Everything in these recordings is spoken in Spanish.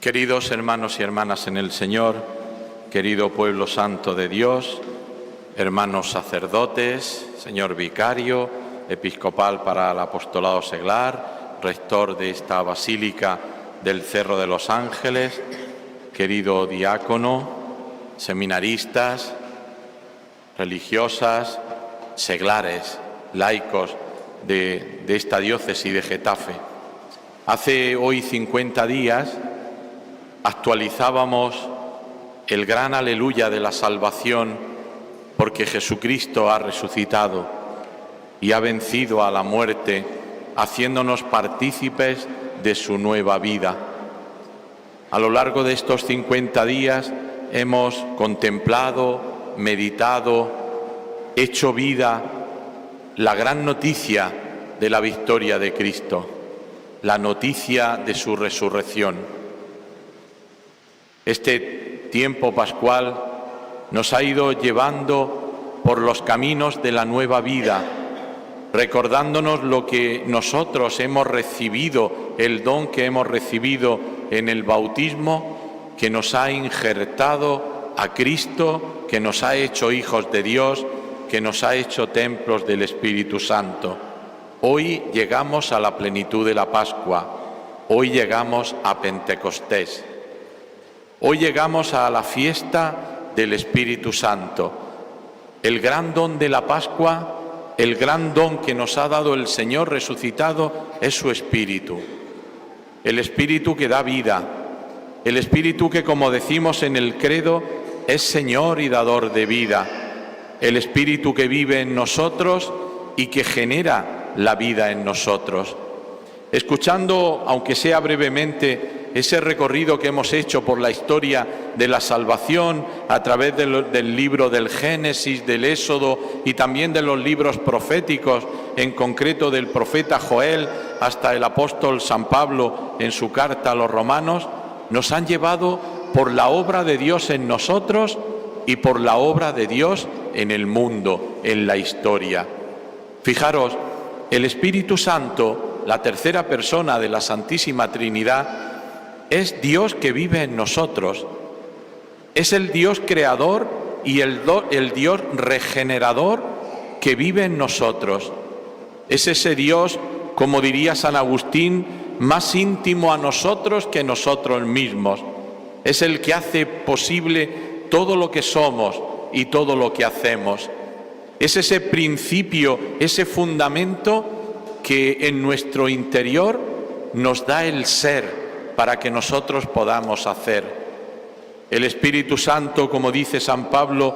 Queridos hermanos y hermanas en el Señor, querido pueblo santo de Dios, hermanos sacerdotes, señor vicario, episcopal para el apostolado seglar, rector de esta basílica del Cerro de los Ángeles, querido diácono, seminaristas, religiosas, seglares, laicos de esta diócesis de Getafe. Hace hoy 50 días actualizábamos el gran aleluya de la salvación porque Jesucristo ha resucitado y ha vencido a la muerte, haciéndonos partícipes de su nueva vida. A lo largo de estos 50 días hemos contemplado, meditado, hecho vida la gran noticia de la victoria de Cristo, la noticia de su resurrección. Este tiempo pascual nos ha ido llevando por los caminos de la nueva vida, recordándonos lo que nosotros hemos recibido, el don que hemos recibido en el bautismo, que nos ha injertado a Cristo, que nos ha hecho hijos de Dios, que nos ha hecho templos del Espíritu Santo. Hoy llegamos a la plenitud de la Pascua, hoy llegamos a Pentecostés. Hoy llegamos a la fiesta del Espíritu Santo. El gran don de la Pascua, el gran don que nos ha dado el Señor resucitado es su Espíritu. El Espíritu que da vida, el Espíritu que, como decimos en el credo, es Señor y dador de vida. El Espíritu que vive en nosotros y que genera la vida en nosotros. Escuchando, aunque sea brevemente, ese recorrido que hemos hecho por la historia de la salvación a través del libro del Génesis, del Éxodo y también de los libros proféticos, en concreto del profeta Joel hasta el apóstol San Pablo en su carta a los romanos, nos han llevado por la obra de Dios en nosotros y por la obra de Dios en el mundo, en la historia. Fijaros, el Espíritu Santo, la tercera persona de la Santísima Trinidad, es Dios que vive en nosotros. Es el Dios creador y el Dios regenerador que vive en nosotros. Es ese Dios, como diría San Agustín, más íntimo a nosotros que nosotros mismos. Es el que hace posible todo lo que somos y todo lo que hacemos. Es ese principio, ese fundamento que en nuestro interior nos da el ser para que nosotros podamos hacer. El Espíritu Santo, como dice San Pablo,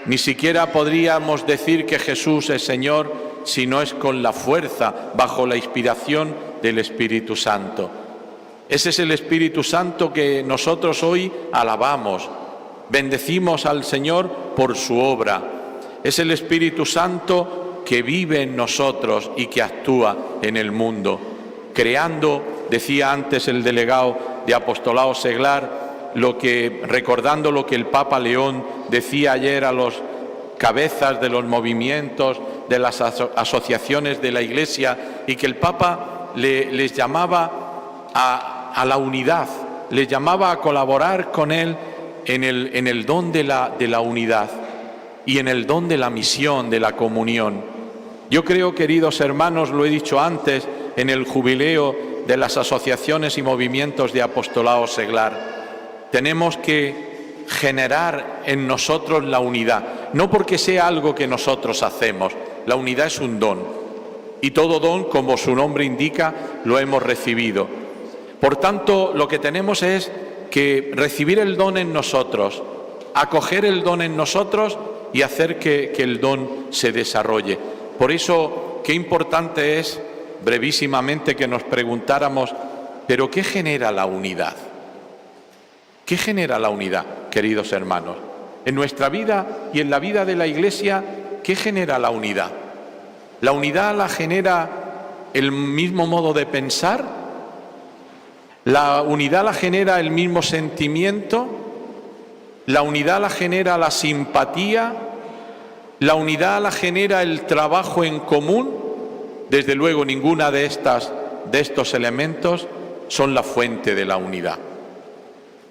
ni siquiera podríamos decir que Jesús es Señor si no es con la fuerza, bajo la inspiración del Espíritu Santo. Ese es el Espíritu Santo que nosotros hoy alabamos, bendecimos al Señor por su obra. Es el Espíritu Santo que vive en nosotros y que actúa en el mundo, creando, decía antes el delegado de apostolado seglar, recordando lo que el Papa León decía ayer a los cabezas de los movimientos, de las asociaciones de la Iglesia, y que el Papa les llamaba a la unidad, les llamaba a colaborar con él en el don de la unidad y en el don de la misión, de la comunión. Yo creo, queridos hermanos, lo he dicho antes, en el jubileo de las asociaciones y movimientos de apostolado seglar, tenemos que generar en nosotros la unidad, no porque sea algo que nosotros hacemos, la unidad es un don, y todo don, como su nombre indica, lo hemos recibido. Por tanto, lo que tenemos es que recibir el don en nosotros, acoger el don en nosotros y hacer que el don se desarrolle. Por eso, qué importante es, brevísimamente, que nos preguntáramos, ¿pero qué genera la unidad? ¿Qué genera la unidad, queridos hermanos? En nuestra vida y en la vida de la Iglesia, ¿qué genera la unidad? ¿La unidad la genera el mismo modo de pensar? ¿La unidad la genera el mismo sentimiento? ¿La unidad la genera la simpatía? ¿La unidad la genera el trabajo en común? Desde luego, ninguna de estos elementos son la fuente de la unidad.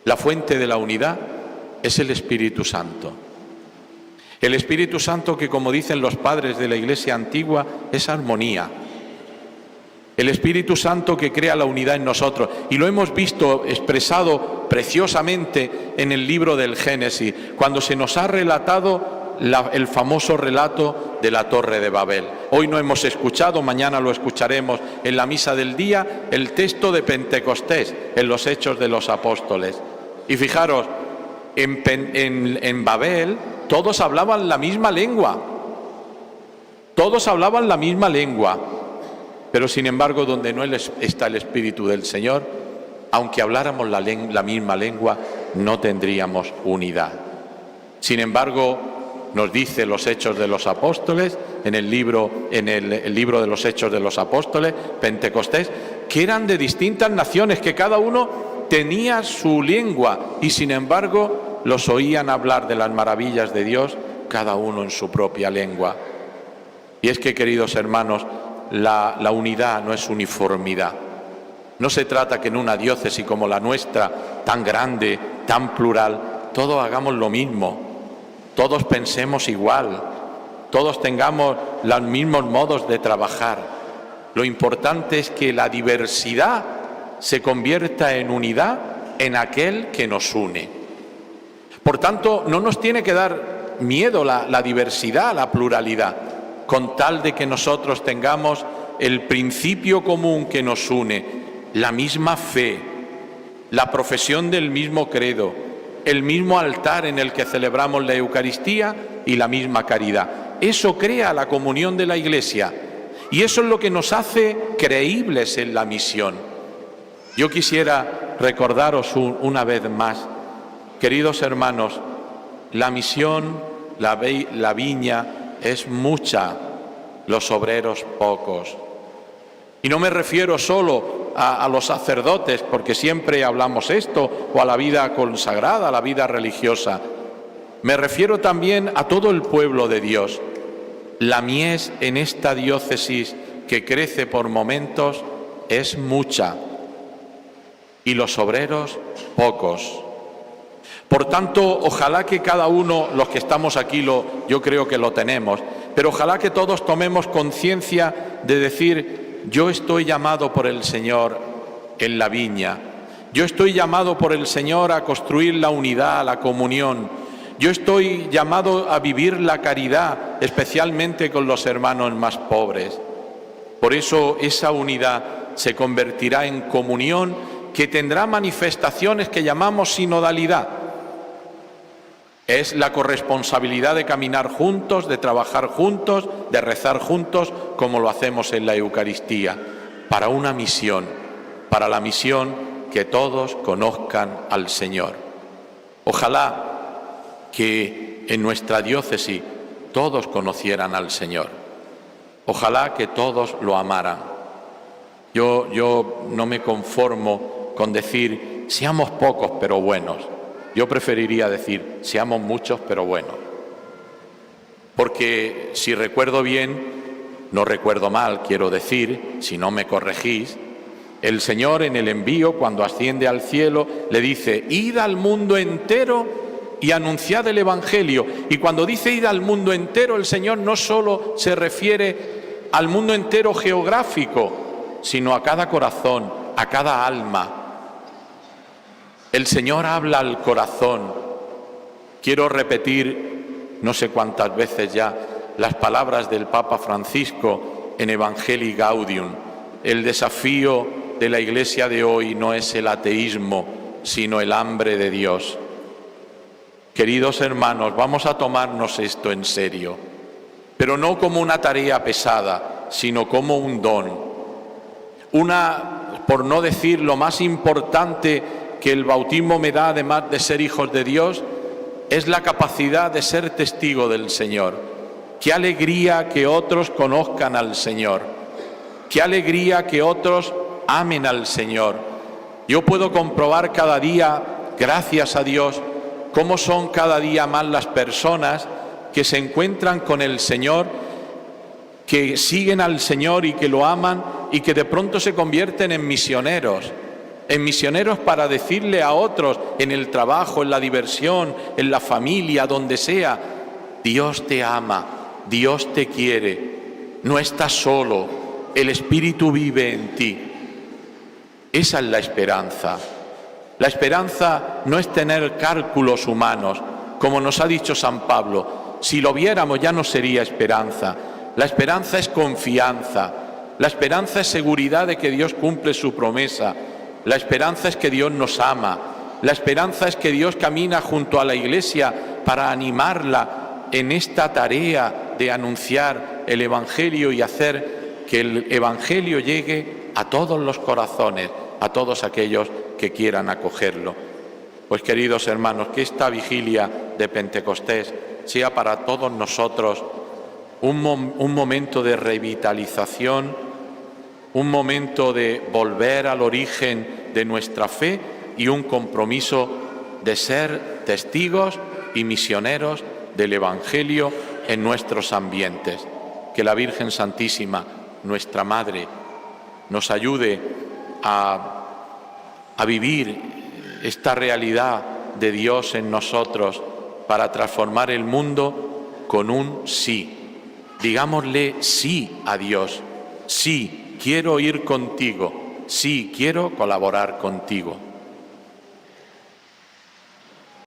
La fuente de la unidad es el Espíritu Santo. El Espíritu Santo que, como dicen los padres de la Iglesia antigua, es armonía. El Espíritu Santo que crea la unidad en nosotros. Y lo hemos visto expresado preciosamente en el libro del Génesis, cuando se nos ha relatado el famoso relato de la Torre de Babel. Hoy no hemos escuchado, mañana lo escucharemos en la misa del día, el texto de Pentecostés en los Hechos de los Apóstoles. Y fijaros, en Babel todos hablaban la misma lengua. Todos hablaban la misma lengua. Pero sin embargo, donde no está el Espíritu del Señor, aunque habláramos la misma lengua, no tendríamos unidad. Sin embargo, nos dice los Hechos de los Apóstoles, en el libro de los Hechos de los Apóstoles, Pentecostés, que eran de distintas naciones, que cada uno tenía su lengua y sin embargo los oían hablar de las maravillas de Dios, cada uno en su propia lengua. Y es que, queridos hermanos, la unidad no es uniformidad. No se trata que en una diócesis como la nuestra, tan grande, tan plural, todos hagamos lo mismo, todos pensemos igual, todos tengamos los mismos modos de trabajar. Lo importante es que la diversidad se convierta en unidad en aquel que nos une. Por tanto, no nos tiene que dar miedo la diversidad, la pluralidad, con tal de que nosotros tengamos el principio común que nos une, la misma fe, la profesión del mismo credo, el mismo altar en el que celebramos la Eucaristía y la misma caridad. Eso crea la comunión de la Iglesia y eso es lo que nos hace creíbles en la misión. Yo quisiera recordaros una vez más, queridos hermanos, la misión, la viña es mucha, los obreros pocos. Y no me refiero solo a los sacerdotes, porque siempre hablamos esto, o a la vida consagrada, a la vida religiosa. Me refiero también a todo el pueblo de Dios. La mies en esta diócesis que crece por momentos es mucha y los obreros pocos. Por tanto, ojalá que cada uno, los que estamos aquí, yo creo que lo tenemos, pero ojalá que todos tomemos conciencia de decir: yo estoy llamado por el Señor en la viña, yo estoy llamado por el Señor a construir la unidad, la comunión, yo estoy llamado a vivir la caridad, especialmente con los hermanos más pobres. Por eso esa unidad se convertirá en comunión que tendrá manifestaciones que llamamos sinodalidad. Es la corresponsabilidad de caminar juntos, de trabajar juntos, de rezar juntos, como lo hacemos en la Eucaristía, para una misión, para la misión que todos conozcan al Señor. Ojalá que en nuestra diócesis todos conocieran al Señor. Ojalá que todos lo amaran. Yo no me conformo con decir, seamos pocos pero buenos. Yo preferiría decir, seamos muchos pero buenos. Porque si recuerdo bien, no recuerdo mal, quiero decir, si no me corregís, el Señor en el envío, cuando asciende al cielo, le dice: id al mundo entero y anunciad el Evangelio. Y cuando dice id al mundo entero, el Señor no solo se refiere al mundo entero geográfico, sino a cada corazón, a cada alma. El Señor habla al corazón. Quiero repetir, no sé cuántas veces ya, las palabras del Papa Francisco en Evangelii Gaudium. El desafío de la Iglesia de hoy no es el ateísmo, sino el hambre de Dios. Queridos hermanos, vamos a tomarnos esto en serio, pero no como una tarea pesada, sino como un don. Por no decir lo más importante que el bautismo me da, además de ser hijos de Dios, es la capacidad de ser testigo del Señor. Qué alegría que otros conozcan al Señor. Qué alegría que otros amen al Señor. Yo puedo comprobar cada día, gracias a Dios, cómo son cada día más las personas que se encuentran con el Señor, que siguen al Señor y que lo aman y que de pronto se convierten en misioneros. en misioneros para decirle a otros en el trabajo, en la diversión, en la familia, donde sea, Dios te ama, Dios te quiere, no estás solo, el Espíritu vive en ti. Esa es la esperanza. La esperanza no es tener cálculos humanos, como nos ha dicho San Pablo. Si lo viéramos ya no sería esperanza. La esperanza es confianza. La esperanza es seguridad de que Dios cumple su promesa. La esperanza es que Dios nos ama. La esperanza es que Dios camina junto a la Iglesia para animarla en esta tarea de anunciar el Evangelio y hacer que el Evangelio llegue a todos los corazones, a todos aquellos que quieran acogerlo. Pues queridos hermanos, que esta vigilia de Pentecostés sea para todos nosotros un momento de revitalización, un momento de volver al origen de nuestra fe y un compromiso de ser testigos y misioneros del Evangelio en nuestros ambientes. Que la Virgen Santísima, nuestra Madre, nos ayude a vivir esta realidad de Dios en nosotros para transformar el mundo con un sí. Digámosle sí a Dios. Sí, quiero ir contigo. Sí, quiero colaborar contigo.